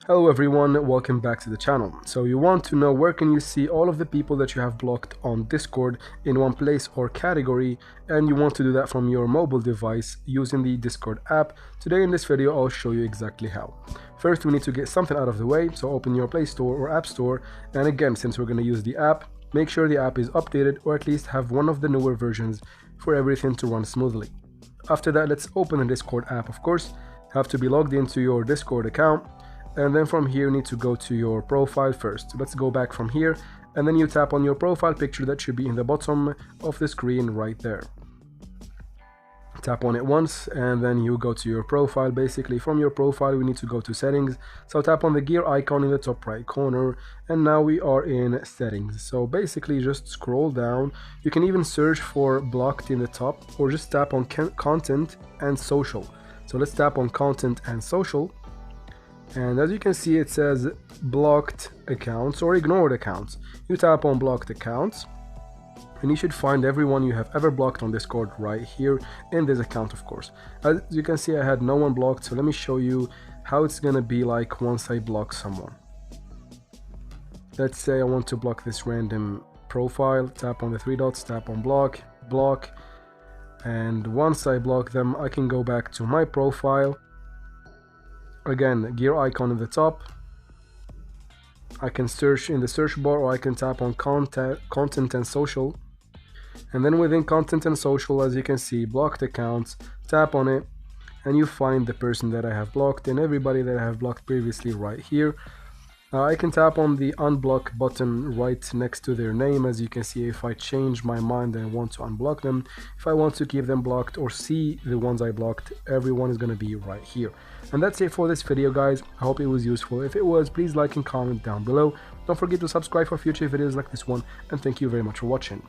Hello everyone, welcome back to the channel. So you want to know where can you see all of the people that you have blocked on Discord in one place or category, and you want to do that from your mobile device using the Discord app. Today in this video I'll show you exactly how. First we need to get something out of the way, so open your Play Store or App Store, and again, since we're going to use the app, make sure the app is updated or at least have one of the newer versions for everything to run smoothly. After that, let's open the Discord app. Of course, have to be logged into your Discord account. And then from here you need to go to your profile first. Let's go back from here, and then you tap on your profile picture that should be in the bottom of the screen right there. Tap on it once and then you go to your profile. Basically from your profile we need to go to settings, so tap on the gear icon in the top right corner, and now we are in settings. So basically just scroll down. You can even search for blocked in the top, or just tap on content and social. So let's tap on content and social. And as you can see, it says blocked accounts or ignored accounts. You tap on blocked accounts and you should find everyone you have ever blocked on Discord right here in this account, of course. As you can see, I had no one blocked, so let me show you how it's gonna be like once I block someone. Let's say I want to block this random profile. Tap on the three dots, tap on block, and once I block them I can go back to my profile. Again, gear icon at the top. I can search in the search bar, or I can tap on content and social. And then within content and social, as you can see, blocked accounts, tap on it and you find the person that I have blocked and everybody that I have blocked previously right here. I can tap on the unblock button right next to their name. As you can see, if I change my mind and want to unblock them, if I want to keep them blocked or see the ones I blocked, everyone is going to be right here. And that's it for this video, guys. I hope it was useful. If it was, please like and comment down below. Don't forget to subscribe for future videos like this one, and thank you very much for watching.